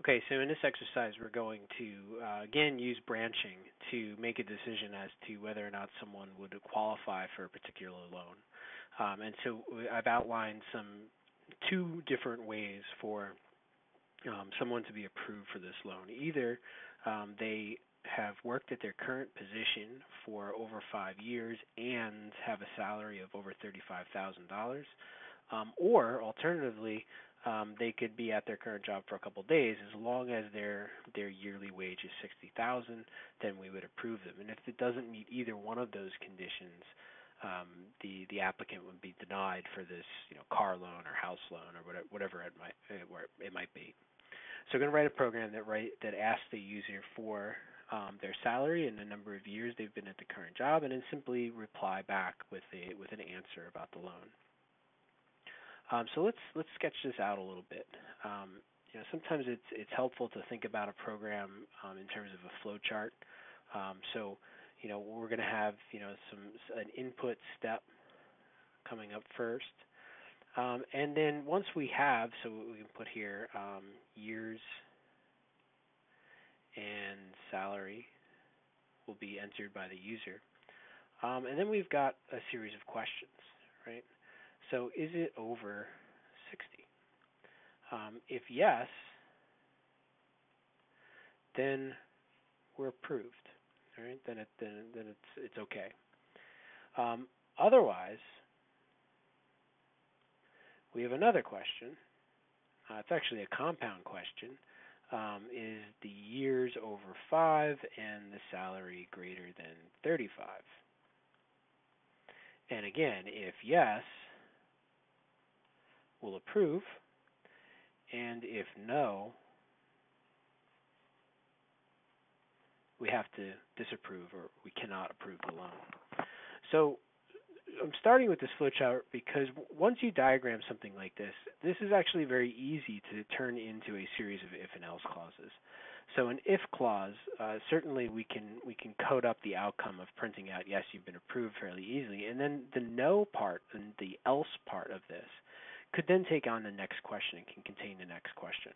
Okay, so in this exercise, we're going to again use branching to make a decision as to whether or not someone would qualify for a particular loan. And so I've outlined two different ways for someone to be approved for this loan. Either they have worked at their current position for over 5 years and have a salary of over $35,000, or alternatively, they could be at their current job for a couple of days. As long as their yearly wage is $60,000, then we would approve them. And if it doesn't meet either one of those conditions, the applicant would be denied for this, car loan or house loan or whatever it might be. So we're going to write a program that asks the user for their salary and the number of years they've been at the current job, and then simply reply back with an answer about the loan. So let's sketch this out a little bit. Sometimes it's helpful to think about a program in terms of a flow chart. So we're going to have an input step coming up first, and then once we have, so we can put here years and salary will be entered by the user, and then we've got a series of questions, right? So is it over 60? If yes, then we're approved. All right, then it's okay. Otherwise, we have another question. It's actually a compound question. Is the years over 5 and the salary greater than 35? And again, if yes, we'll approve, and if no, we have to disapprove or we cannot approve the loan. So I'm starting with this flowchart because once you diagram something like this is actually very easy to turn into a series of if and else clauses. So an if clause, certainly we can code up the outcome of printing out yes, you've been approved fairly easily, and then the no part and the else part of this could then take on the next question and can contain the next question.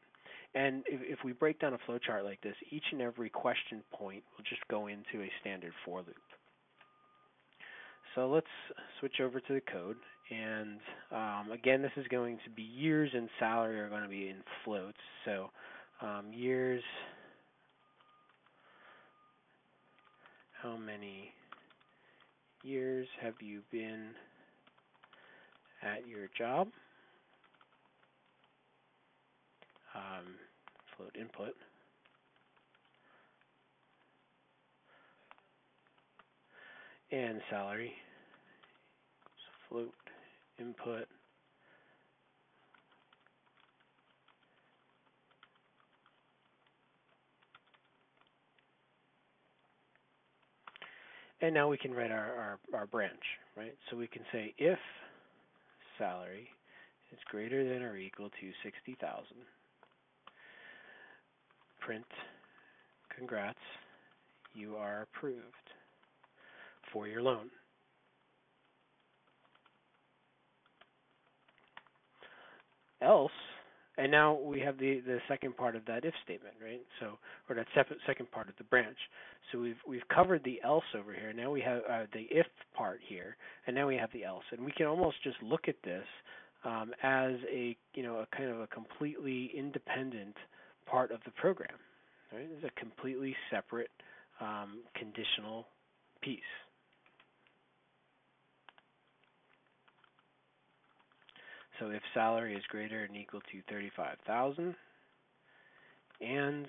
And if we break down a flowchart like this, each and every question point will just go into a standard for loop. So let's switch over to the code. And again, this is going to be years and salary are going to be in floats. So years, how many years have you been at your job? Float input. And salary. So float input. And now we can write our branch, right? So we can say if salary is greater than or equal to 60,000, print, congrats, you are approved for your loan. Else, and now we have the second part of that if statement, right? So, or that second part of the branch. So we've covered the else over here. Now we have the if part here, and now we have the else. And we can almost just look at this as a kind of a completely independent part of the program. Right? It's a completely separate conditional piece. So if salary is greater than or equal to 35,000 and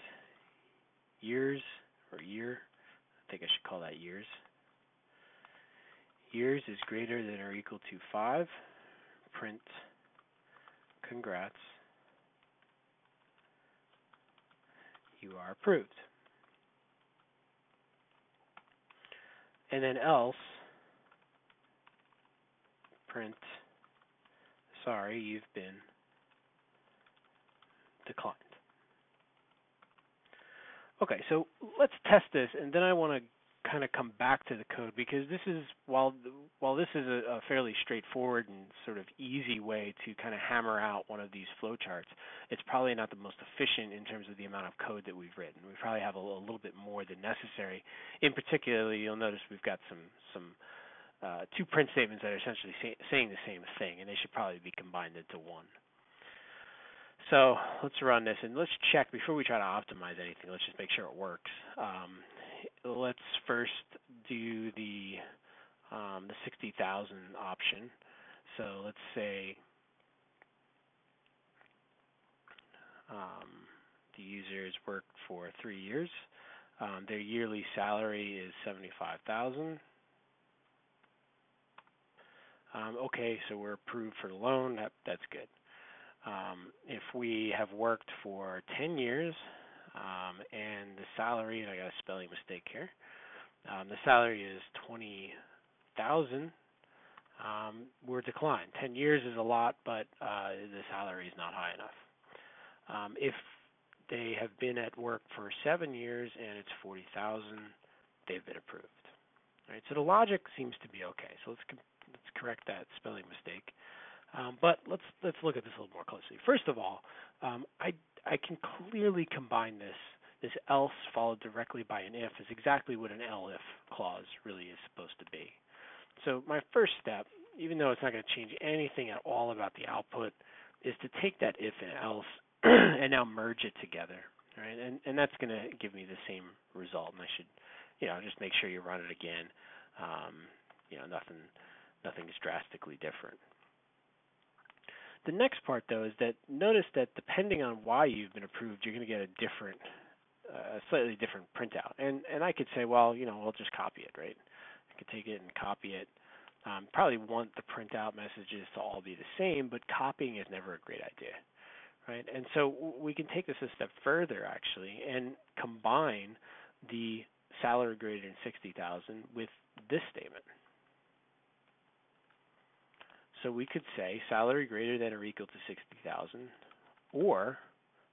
years or year, I think I should call that years. Years is greater than or equal to 5, print congrats, you are approved. And then else, print sorry, you've been declined. Okay, so let's test this, and then I want to kind of come back to the code because this is while this is a fairly straightforward and sort of easy way to kind of hammer out one of these flowcharts, it's probably not the most efficient in terms of the amount of code that we've written. We probably have a little bit more than necessary. In particular, you'll notice we've got some two print statements that are essentially saying the same thing, and they should probably be combined into one. So let's run this, and let's check before we try to optimize anything. Let's just make sure it works. Let's first do the 60,000 option. So let's say the user has worked for 3 years. Their yearly salary is 75,000. Okay, so we're approved for the loan. That's good. If we have worked for 10 years and the salary, and I got a spelling mistake here, the salary is 20,000, we're declined. 10 years is a lot, but the salary is not high enough. If they have been at work for 7 years and it's 40,000, they've been approved. All right, so the logic seems to be okay. So let's correct that spelling mistake. But let's look at this a little more closely. First of all, I can clearly combine this. This else followed directly by an if is exactly what an elif clause really is supposed to be. So my first step, even though it's not going to change anything at all about the output, is to take that if and else and now merge it together. Right? And that's going to give me the same result. And I should, just make sure you run it again. Nothing's drastically different. The next part, though, is that notice that depending on why you've been approved, you're going to get a slightly different printout. And I could say, well, we'll just copy it, right? I could take it and copy it. Probably want the printout messages to all be the same, but copying is never a great idea, right? And so we can take this a step further, actually, and combine the salary greater than 60,000 with this statement. So we could say salary greater than or equal to 60,000, or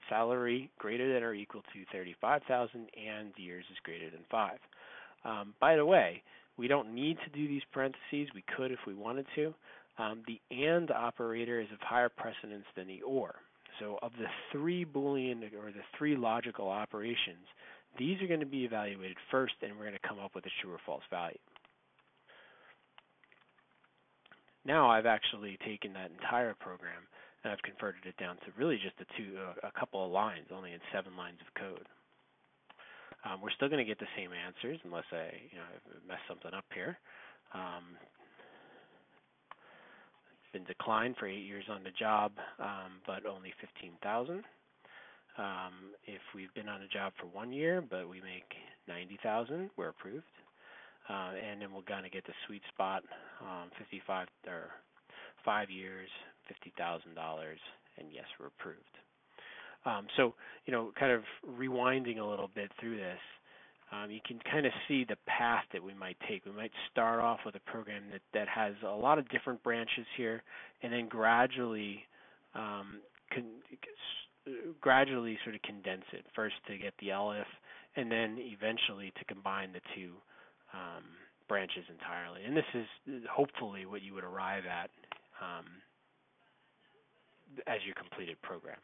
salary greater than or equal to 35,000 and years is greater than 5. By the way, we don't need to do these parentheses. We could if we wanted to. The AND operator is of higher precedence than the OR. So of the 3 Boolean or the 3 logical operations, these are going to be evaluated first, and we're going to come up with a true or false value. Now I've actually taken that entire program and I've converted it down to really just a couple of lines, only in 7 lines of code. We're still going to get the same answers unless I mess something up here. Been declined for 8 years on the job, but only 15,000. If we've been on a job for 1 year, but we make 90,000, we're approved. And then we're going to get the sweet spot, 55 or 5 years, $50,000, and yes, we're approved. So kind of rewinding a little bit through this, you can kind of see the path that we might take. We might start off with a program that has a lot of different branches here, and then gradually sort of condense it. First to get the elif, and then eventually to combine the two branches entirely. And this is hopefully what you would arrive at as your completed program.